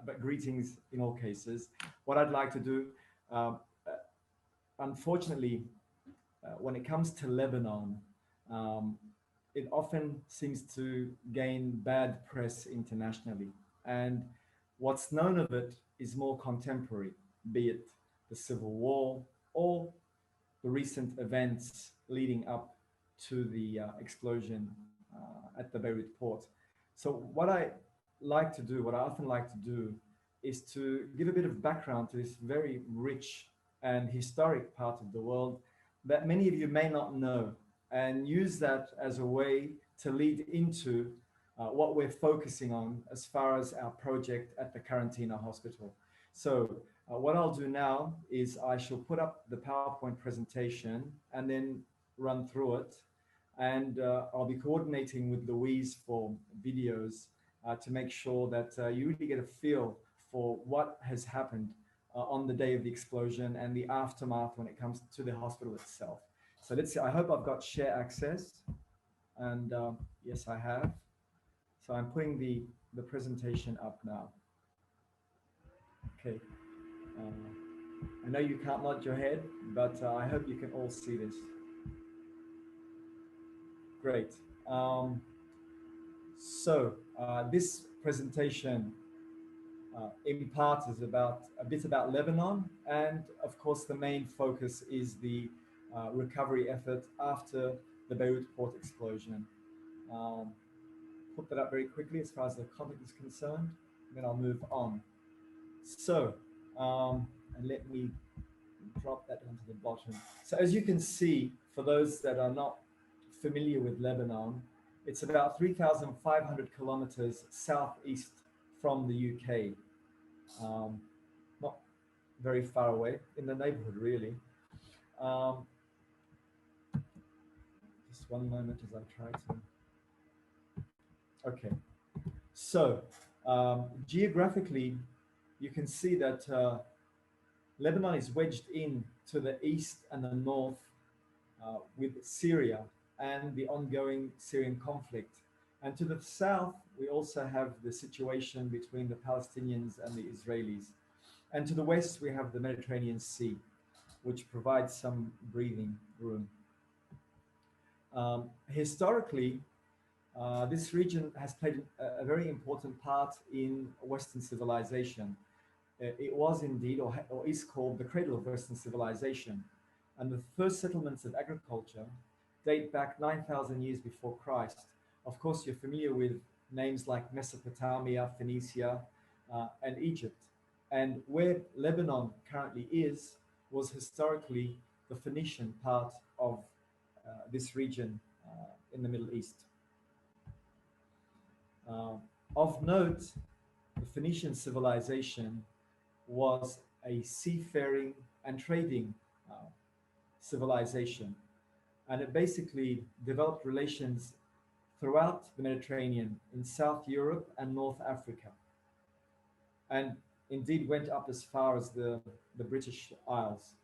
but greetings in all cases. What I'd like to do, uh, unfortunately, when it comes to Lebanon, um, it often seems to gain bad press internationally. And what's known of it is more contemporary, be it the civil war or the recent events leading up to the explosion at the Beirut port. So what I often like to do is to give a bit of background to this very rich and historic part of the world that many of you may not know, and use that as a way to lead into what we're focusing on as far as our project at the Quarantina Hospital. So what I'll do now is I shall put up the PowerPoint presentation and then run through it. And I'll be coordinating with Louise for videos to make sure that you really get a feel for what has happened on the day of the explosion and the aftermath when it comes to the hospital itself. So let's see, I hope I've got share access. And yes, I have. So I'm putting the presentation up now. Okay. I know you can't nod your head, but I hope you can all see this. Great. This presentation in part is about a bit about Lebanon, and of course the main focus is the recovery effort after the Beirut port explosion. Put that up very quickly as far as the content is concerned, then I'll move on. So, and let me drop that down to the bottom. So as you can see, for those that are not familiar with Lebanon, it's about 3,500 kilometers southeast from the UK. Not very far away, in the neighborhood, really. Just one moment as I try to. Okay. So, geographically, you can see that Lebanon is wedged in to the east and the north with Syria and the ongoing Syrian conflict. And to the south, we also have the situation between the Palestinians and the Israelis. And to the west, we have the Mediterranean Sea, which provides some breathing room. Historically, this region has played a very important part in Western civilization. It was indeed, or is called, the cradle of Western civilization. And the first settlements of agriculture date back 9,000 years before Christ. Of course, you're familiar with names like Mesopotamia, Phoenicia, and Egypt. And where Lebanon currently is, was historically the Phoenician part of this region in the Middle East. Of note, the Phoenician civilization was a seafaring and trading civilization. And it basically developed relations throughout the Mediterranean in South Europe and North Africa. And indeed went up as far as the British Isles.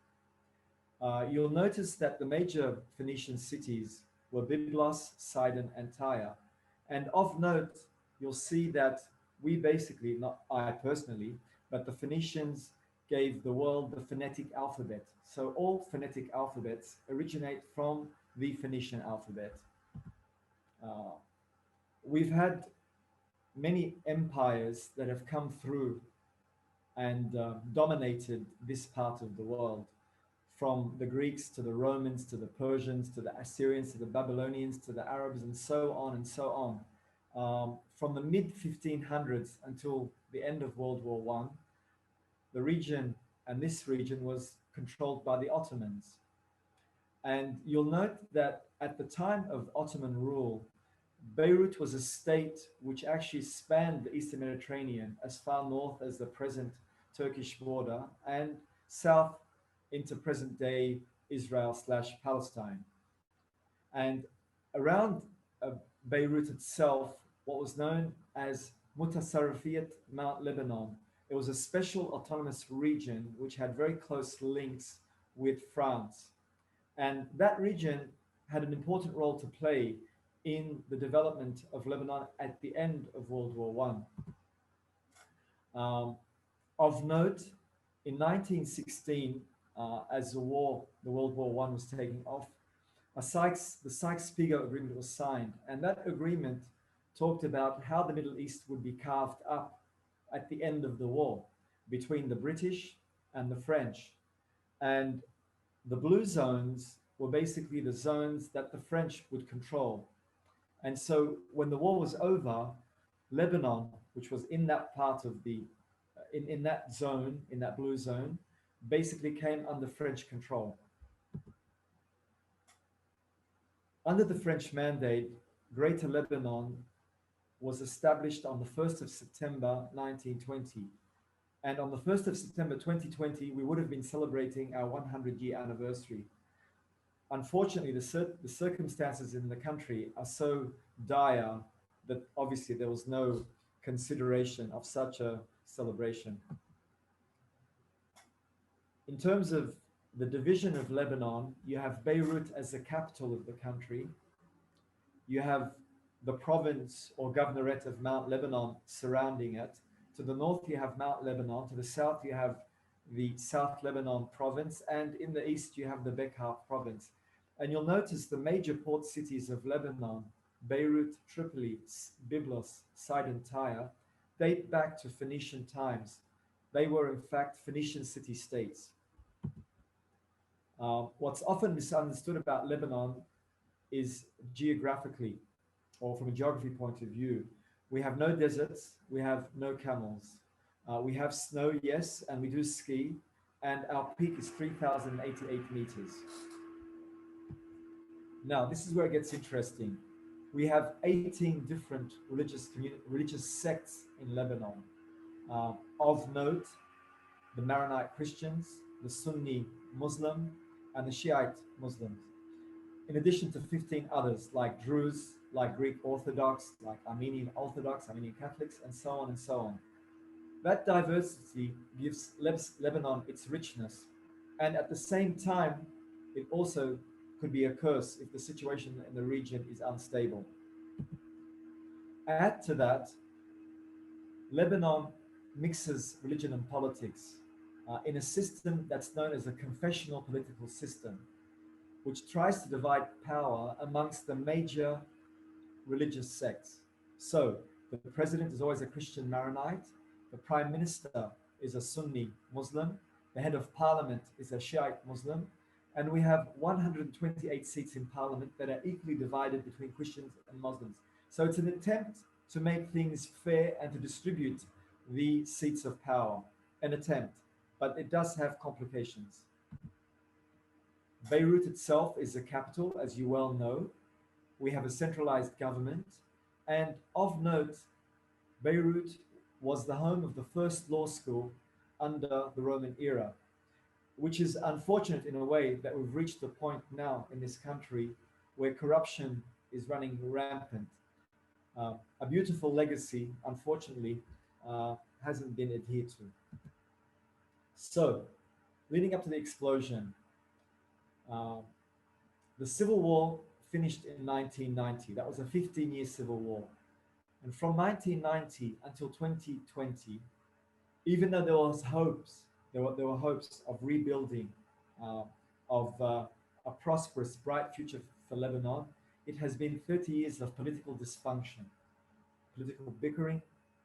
You'll notice that the major Phoenician cities were Byblos, Sidon, and Tyre. And of note, you'll see that we basically, not I personally, but the Phoenicians gave the world the phonetic alphabet. So all phonetic alphabets originate from the Phoenician alphabet. We've had many empires that have come through and dominated this part of the world, from the Greeks to the Romans to the Persians to the Assyrians to the Babylonians to the Arabs, and so on and so on. From the mid-1500s until the end of World War I, the region, and this region, was controlled by the Ottomans. And you'll note that at the time of Ottoman rule, Beirut was a state which actually spanned the Eastern Mediterranean as far north as the present Turkish border and south into present-day Israel/Palestine. And around Beirut itself, what was known as Mutasarrifiyat Mount Lebanon. It was a special autonomous region which had very close links with France. And that region had an important role to play in the development of Lebanon at the end of World War Um, of note, in 1916, as the World War One was taking off, the Sykes-Picot Agreement was signed, and that agreement talked about how the Middle East would be carved up at the end of the war between the British and the French. And the blue zones were basically the zones that the French would control. And so when the war was over, Lebanon, which was in that part of in that zone, in that blue zone, basically came under French control. Under the French mandate, Greater Lebanon was established on the 1st of September 1920. And on the 1st of September 2020, we would have been celebrating our 100-year anniversary. Unfortunately, the circumstances in the country are so dire that obviously there was no consideration of such a celebration. In terms of the division of Lebanon, you have Beirut as the capital of the country. You have the province or governorate of Mount Lebanon surrounding it. To the north, you have Mount Lebanon. To the south, you have the South Lebanon province. And in the east, you have the Bekaa province. And you'll notice the major port cities of Lebanon, Beirut, Tripoli, Byblos, Sidon, Tyre, date back to Phoenician times. They were, in fact, Phoenician city-states. What's often misunderstood about Lebanon is geographically, or from a geography point of view. We have no deserts, we have no camels. We have snow, yes, and we do ski, and our peak is 3,088 meters. Now, this is where it gets interesting. We have 18 different religious sects in Lebanon. Of note, the Maronite Christians, the Sunni Muslim, and the Shiite Muslims, in addition to 15 others like Druze, like Greek Orthodox, like Armenian Orthodox, Armenian Catholics, and so on and so on. That diversity gives Lebanon its richness, and at the same time, it also could be a curse if the situation in the region is unstable. Add to that, Lebanon mixes religion and politics in a system that's known as a confessional political system, which tries to divide power amongst the major religious sects. So the president is always a Christian Maronite, the prime minister is a Sunni Muslim, the head of parliament is a Shiite Muslim, and we have 128 seats in parliament that are equally divided between Christians and Muslims. So it's an attempt to make things fair and to distribute the seats of power. An attempt, but it does have complications. Beirut itself is the capital, as you well know. We have a centralized government. And of note, Beirut was the home of the first law school under the Roman era, which is unfortunate in a way that we've reached a point now in this country where corruption is running rampant. A beautiful legacy, unfortunately, hasn't been adhered to. So, leading up to the explosion, the Civil War finished in 1990. That was a 15-year civil war. And from 1990 until 2020, even though there were hopes of rebuilding, of a prosperous, bright future for Lebanon, it has been 30 years of political dysfunction, political bickering,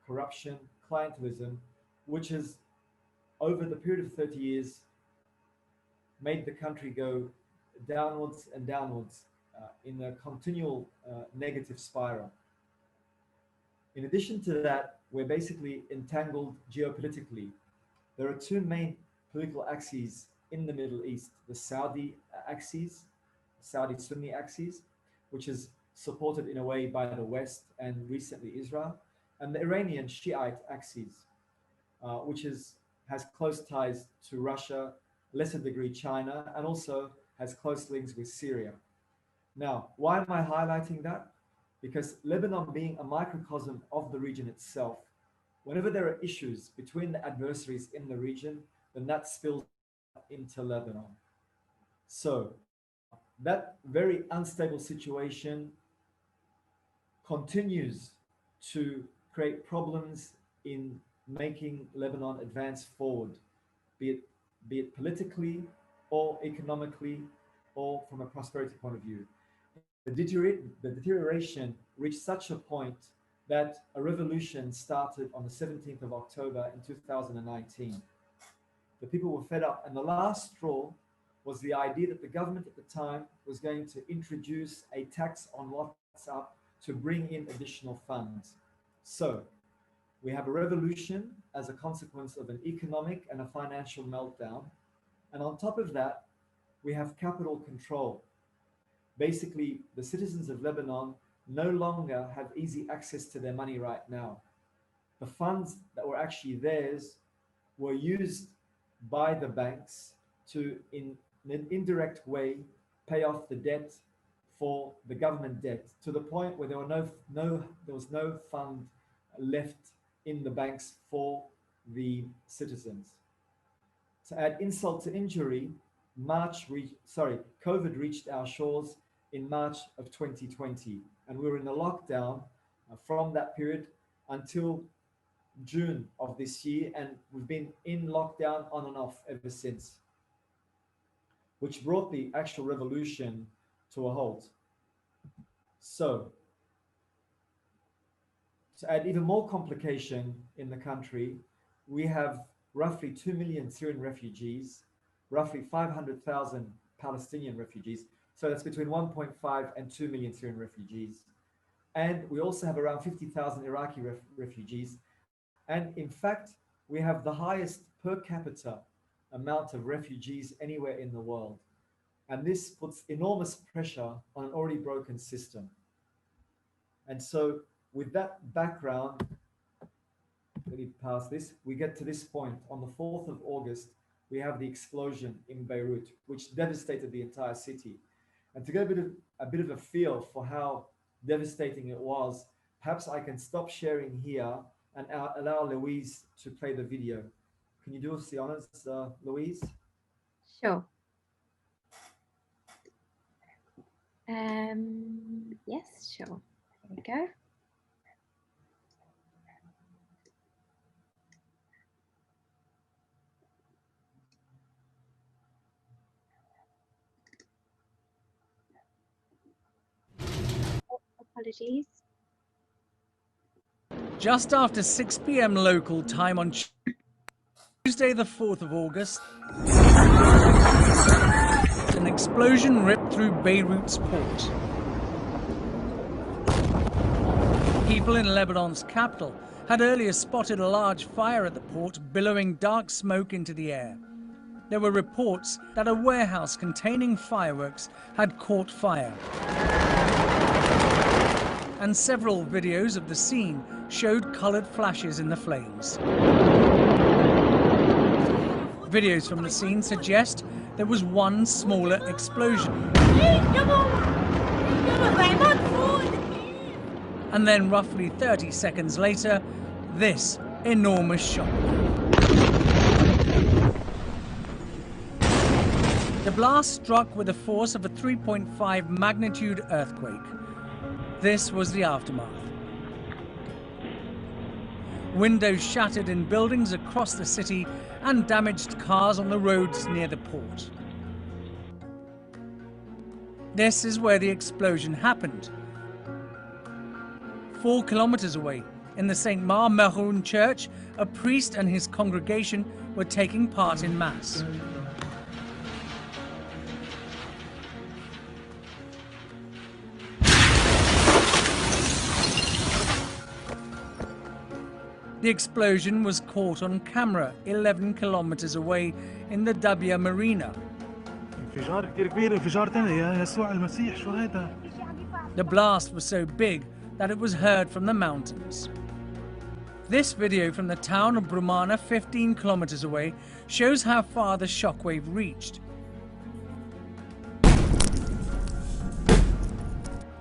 corruption, clientelism, which has, over the period of 30 years, made the country go downwards and downwards in a continual negative spiral. In addition to that, we're basically entangled geopolitically. There are two main political axes in the Middle East: the Saudi axis, Saudi Sunni axis, which is supported in a way by the West and recently Israel, and the Iranian Shiite axis, which has close ties to Russia, lesser degree China, and also has close links with Syria. Now, why am I highlighting that? Because Lebanon, being a microcosm of the region itself, whenever there are issues between the adversaries in the region, then that spills into Lebanon. So that very unstable situation continues to create problems in making Lebanon advance forward, be it politically or economically or from a prosperity point of view. The deterioration reached such a point that a revolution started on the 17th of October in 2019. The people were fed up, and the last straw was the idea that the government at the time was going to introduce a tax on WhatsApp to bring in additional funds. So we have a revolution as a consequence of an economic and a financial meltdown. And on top of that, we have capital control. Basically, the citizens of Lebanon no longer have easy access to their money right now. The funds that were actually theirs were used by the banks to, in an indirect way, pay off the debt for the government debt, to the point where there was no fund left in the banks for the citizens. To add insult to injury, COVID reached our shores in March of 2020, and we were in a lockdown from that period until June of this year, and we've been in lockdown on and off ever since, which brought the actual revolution to a halt. So, to add even more complication in the country, we have roughly 2 million Syrian refugees, roughly 500,000 Palestinian refugees. So that's between 1.5 and 2 million Syrian refugees. And we also have around 50,000 Iraqi refugees. And in fact, we have the highest per capita amount of refugees anywhere in the world. And this puts enormous pressure on an already broken system. And so with that background, let me pass this, we get to this point. On the 4th of August, we have the explosion in Beirut, which devastated the entire city. And to get a bit of a feel for how devastating it was, perhaps I can stop sharing here and allow Louise to play the video. Can you do us the honors, Louise? Sure. Yes, sure. There we go. Apologies. Just after 6 p.m. local time on Tuesday, the 4th of August, an explosion ripped through Beirut's port. People in Lebanon's capital had earlier spotted a large fire at the port, billowing dark smoke into the air. There were reports that a warehouse containing fireworks had caught fire. And several videos of the scene showed coloured flashes in the flames. Videos from the scene suggest there was one smaller explosion. And then roughly 30 seconds later, this enormous shock. The blast struck with the force of a 3.5 magnitude earthquake. This was the aftermath. Windows shattered in buildings across the city and damaged cars on the roads near the port. This is where the explosion happened. 4 kilometers away, in the St. Mar Meroun church, a priest and his congregation were taking part in Mass. The explosion was caught on camera 11 kilometers away in the Dabia Marina. The blast was so big that it was heard from the mountains. This video from the town of Brumana, 15 kilometers away, shows how far the shockwave reached.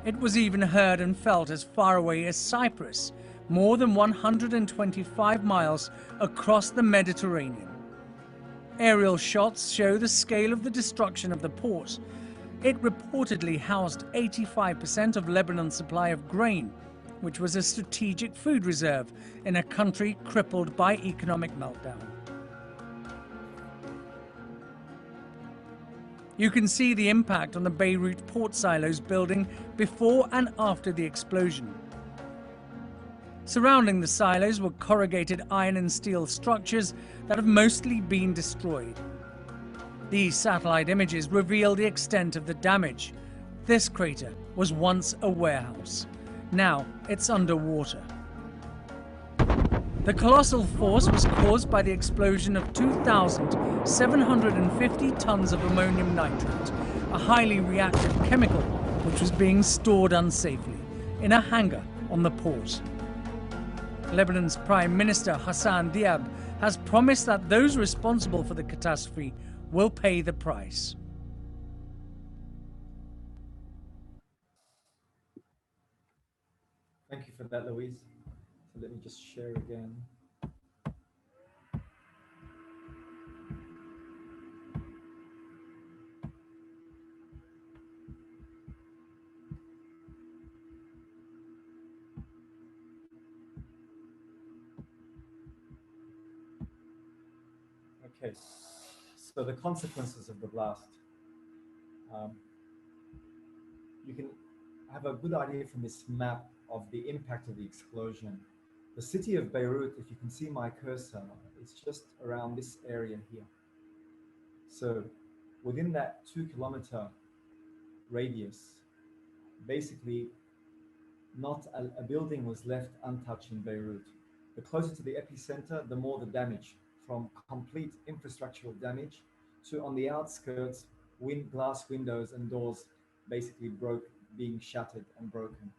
It was even heard and felt as far away as Cyprus, more than 125 miles across the Mediterranean. Aerial shots show the scale of the destruction of the port. It reportedly housed 85% of Lebanon's supply of grain, which was a strategic food reserve in a country crippled by economic meltdown. You can see the impact on the Beirut port silos building before and after the explosion. Surrounding the silos were corrugated iron and steel structures that have mostly been destroyed. These satellite images reveal the extent of the damage. This crater was once a warehouse. Now it's underwater. The colossal force was caused by the explosion of 2,750 tons of ammonium nitrate, a highly reactive chemical which was being stored unsafely in a hangar on the port. Lebanon's Prime Minister Hassan Diab has promised that those responsible for the catastrophe will pay the price. Thank you for that, Louise. So let me just share again. Okay, so the consequences of the blast. You can have a good idea from this map of the impact of the explosion. The city of Beirut, if you can see my cursor, is just around this area here. So within that 2-kilometer radius, basically not a building was left untouched in Beirut. The closer to the epicenter, the more the damage, from complete infrastructural damage to, on the outskirts, glass windows and doors basically being shattered and broken.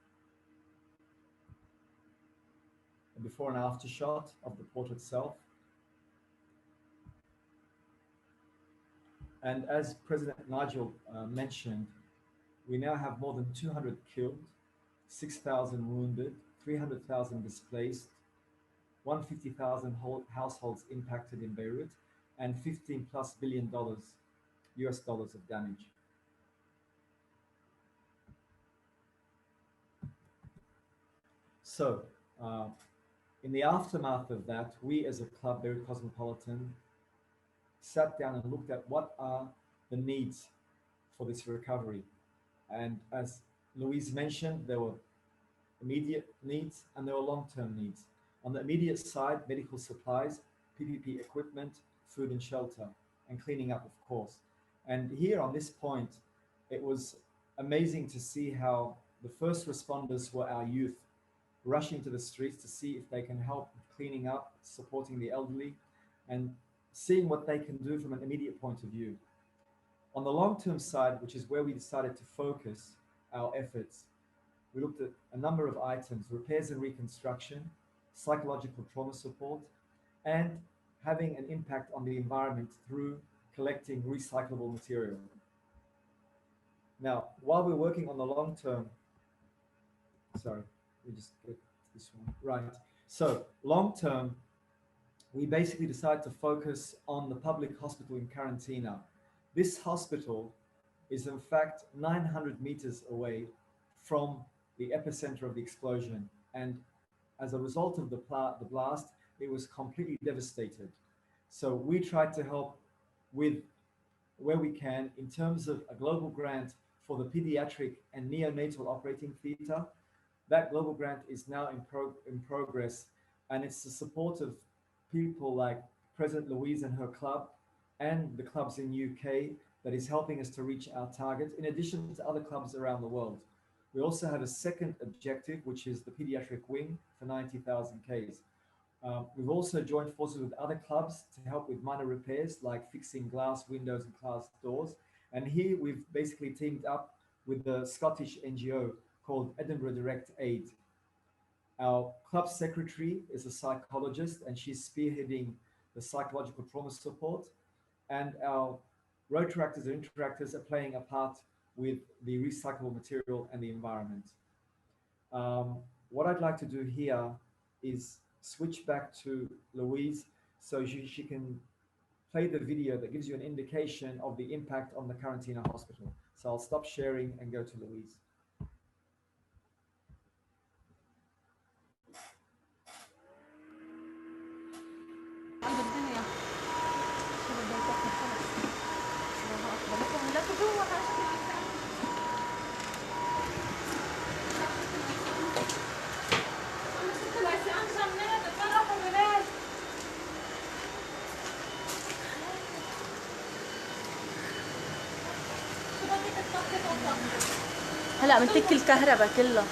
A before and after shot of the port itself. And as President Nigel mentioned, we now have more than 200 killed, 6,000 wounded, 300,000 displaced, 150,000 households impacted in Beirut, and $15+ billion US dollars of damage. So, in the aftermath of that, we as a club, Beirut Cosmopolitan, sat down and looked at what are the needs for this recovery. And as Louise mentioned, there were immediate needs and there were long-term needs. On the immediate side, medical supplies, PPE equipment, food and shelter, and cleaning up, of course. And here on this point, it was amazing to see how the first responders were our youth, rushing to the streets to see if they can help cleaning up, supporting the elderly, and seeing what they can do from an immediate point of view. On the long-term side, which is where we decided to focus our efforts, we looked at a number of items: repairs and reconstruction, psychological trauma support, and having an impact on the environment through collecting recyclable material. Now, while we're working on the long-term, sorry, we just get this one right. So long-term, we basically decided to focus on the public hospital in Quarantina. This hospital is in fact 900 meters away from the epicenter of the explosion. And as a result of the blast, it was completely devastated. So we tried to help with where we can in terms of a global grant for the pediatric and neonatal operating theater. That global grant is now in progress, and it's the support of people like President Louise and her club and the clubs in UK that is helping us to reach our target, in addition to other clubs around the world. We also have a second objective, which is the pediatric wing for 90,000 Ks. We've also joined forces with other clubs to help with minor repairs like fixing glass windows and glass doors. And here we've basically teamed up with the Scottish NGO called Edinburgh Direct Aid. Our club secretary is a psychologist, and she's spearheading the psychological trauma support. And our Rotary actors and interactors are playing a part with the recyclable material and the environment. What I'd like to do here is switch back to Louise so she can play the video that gives you an indication of the impact on the Quarantina hospital. So I'll stop sharing and go to Louise. هلا بنتك الكهرباء كلها.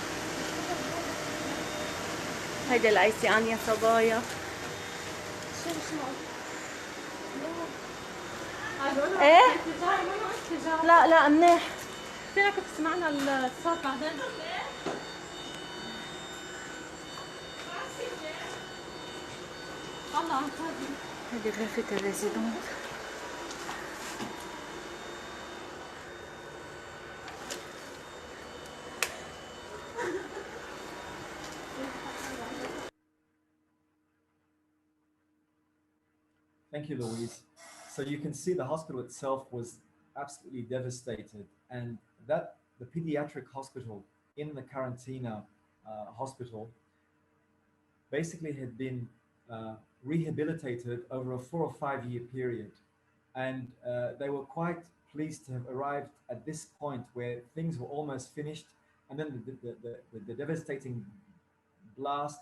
هيدا العيسيان يا صبايا. ايه؟ لا لا منيح. فينك تسمعنا الصوت بعدين؟ الله هيدي غرفة الريزيدونت. Thank you, Louise. So you can see the hospital itself was absolutely devastated, and that the pediatric hospital in the Quarantina hospital basically had been rehabilitated over a 4 or 5 year period. And they were quite pleased to have arrived at this point where things were almost finished. And then the devastating blast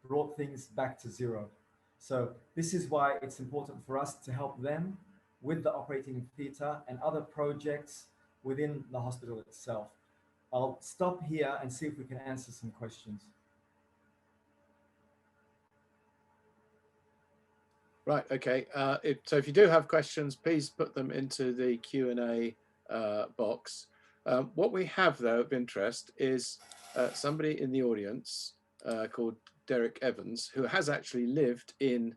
brought things back to zero. So this is why it's important for us to help them with the operating theatre and other projects within the hospital itself. I'll stop here and see if we can answer some questions. Right, okay. So if you do have questions, please put them into the Q&A box. What we have, though, of interest is somebody in the audience called Derek Evans, who has actually lived in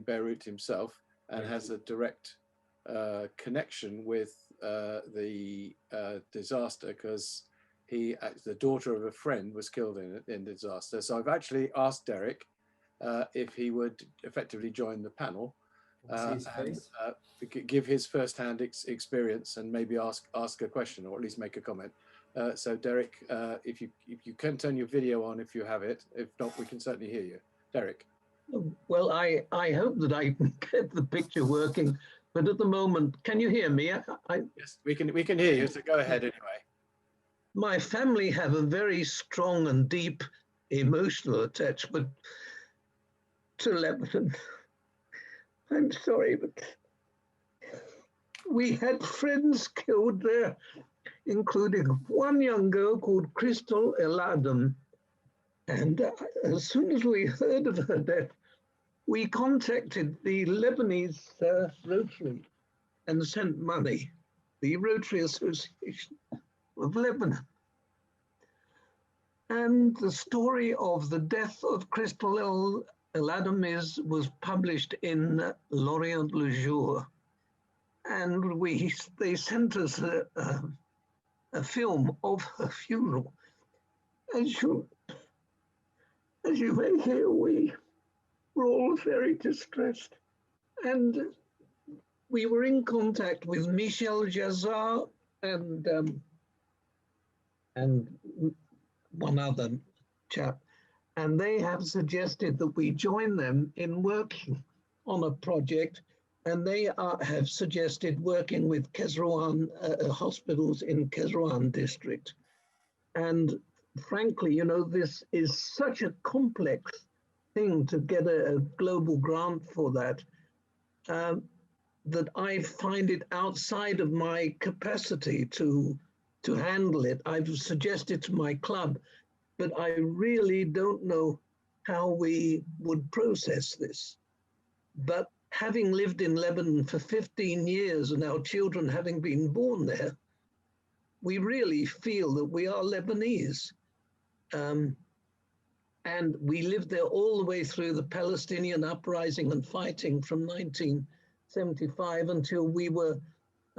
Beirut himself and has a direct connection with the disaster, because the daughter of a friend was killed in the disaster. So I've actually asked Derek if he would effectively join the panel and give his first-hand experience and maybe ask a question or at least make a comment. So Derek, if you can turn your video on if you have it. If not, we can certainly hear you. Derek. Well, I hope that I can get the picture working, but at the moment, can you hear me? Yes, we can hear you, so go ahead anyway. My family have a very strong and deep emotional attachment to Lebanon. I'm sorry, but we had friends killed there, including one young girl called Crystal El Adam. And as soon as we heard of her death, we contacted the Lebanese Rotary and sent money, the Rotary Association of Lebanon. And the story of the death of Crystal El Adam was published in L'Orient Le Jour. And they sent us a film of her funeral. As you may hear, we were all very distressed. And we were in contact with Michel Jazar and one other chap. And they have suggested that we join them in working on a project. And they have suggested working with Kesrouan hospitals in Kesrouan district. And frankly, you know, this is such a complex thing to get a global grant for that, that I find it outside of my capacity to handle it. I've suggested to my club, but I really don't know how we would process this. But having lived in Lebanon for 15 years and our children having been born there, we really feel that we are Lebanese. And we lived there all the way through the Palestinian uprising and fighting from 1975 until we were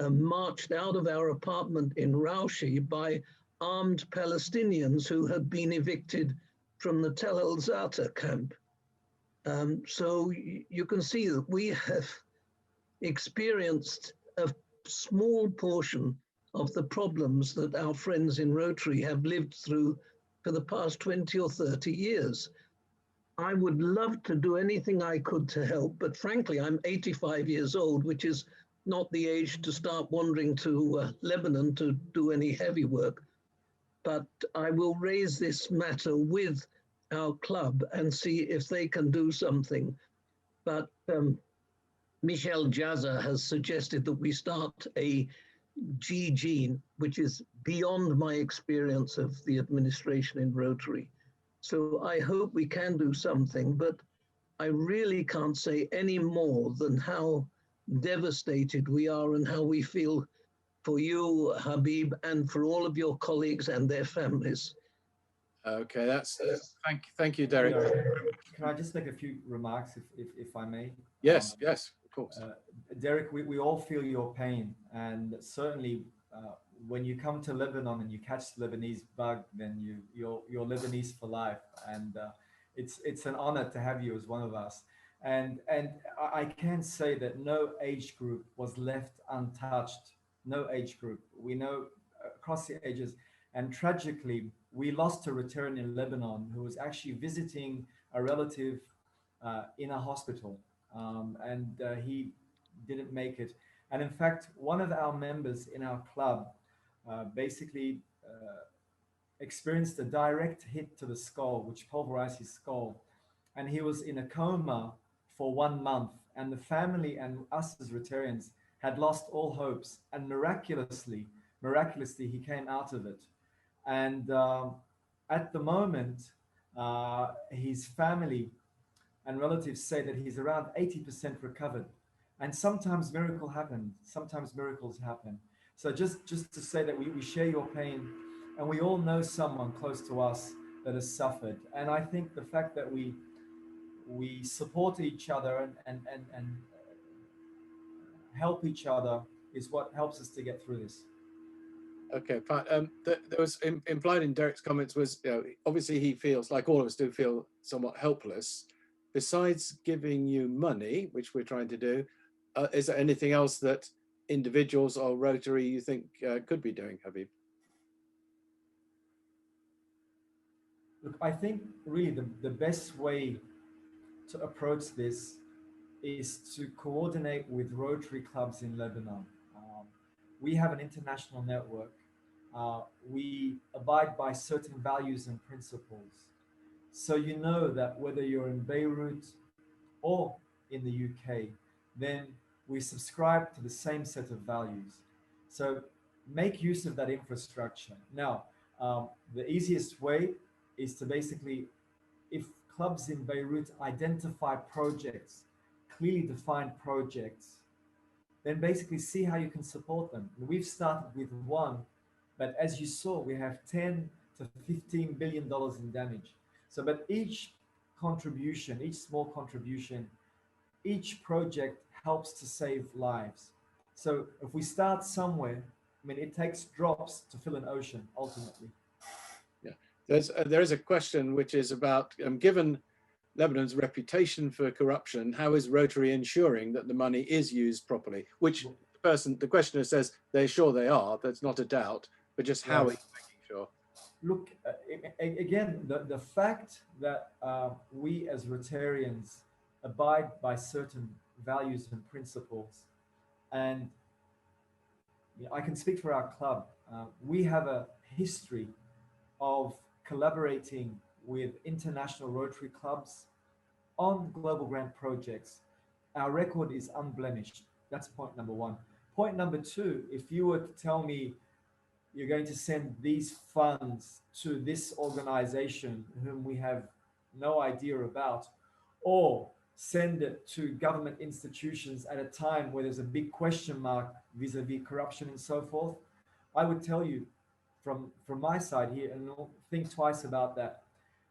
marched out of our apartment in Raushi by armed Palestinians who had been evicted from the Tel El Zata camp. So you can see that we have experienced a small portion of the problems that our friends in Rotary have lived through for the past 20 or 30 years. I would love to do anything I could to help, but frankly, I'm 85 years old, which is not the age to start wandering to Lebanon to do any heavy work. But I will raise this matter with our club and see if they can do something. But Michel Jaza has suggested that we start a G gene, which is beyond my experience of the administration in Rotary. So I hope we can do something, but I really can't say any more than how devastated we are and how we feel for you, Habib, and for all of your colleagues and their families. Okay, that's thank you, Derek. Can I just make a few remarks, if I may? Yes, yes, of course. Derek, we all feel your pain, and certainly when you come to Lebanon and you catch the Lebanese bug, then you're Lebanese for life, and it's an honor to have you as one of us. And I can say that no age group was left untouched. No age group. We know across the ages, and tragically, we lost a Rotarian in Lebanon who was actually visiting a relative in a hospital, and he didn't make it. And in fact, one of our members in our club basically experienced a direct hit to the skull, which pulverized his skull. And he was in a coma for 1 month. And the family and us as Rotarians had lost all hopes. And miraculously, he came out of it. And at the moment, his family and relatives say that he's around 80% recovered. And sometimes miracles happen. So just to say that we share your pain, and we all know someone close to us that has suffered. And I think the fact that we support each other and help each other is what helps us to get through this. Okay, fine. There was implied in Derek's comments was, obviously he feels, like all of us do, feel somewhat helpless. Besides giving you money, which we're trying to do, is there anything else that individuals or Rotary you think could be doing, Habib? Look, I think really the best way to approach this is to coordinate with Rotary clubs in Lebanon. We have an international network. We abide by certain values and principles. So you know that whether you're in Beirut or in the UK, then we subscribe to the same set of values. So make use of that infrastructure. Now, the easiest way is to basically, if clubs in Beirut identify projects, clearly defined projects, then basically see how you can support them. We've started with one, but as you saw, we have 10 to $15 billion in damage. So, but each contribution, each small contribution, each project helps to save lives. So if we start somewhere, I mean, it takes drops to fill an ocean, ultimately. Yeah, there is a question which is about, given Lebanon's reputation for corruption, how is Rotary ensuring that the money is used properly? Which the questioner says they're sure they are, that's not a doubt, but just how is making sure? Look, again, the fact that we as Rotarians abide by certain values and principles, and I can speak for our club, we have a history of collaborating with international Rotary clubs on global grant projects. Our record is unblemished. That's point number one. Point number two, if you were to tell me you're going to send these funds to this organization whom we have no idea about, or send it to government institutions at a time where there's a big question mark vis-a-vis corruption and so forth, I would tell you from my side here, and think twice about that.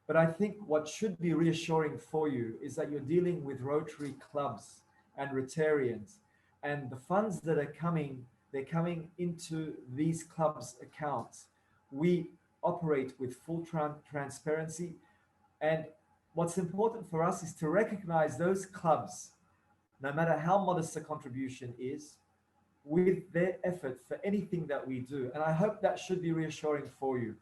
But I think what should be reassuring for you is that you're dealing with Rotary clubs and Rotarians, and the funds that are coming, they're coming into these clubs' accounts. We operate with full transparency, and what's important for us is to recognize those clubs, no matter how modest the contribution is, with their effort for anything that we do. And I hope that should be reassuring for you.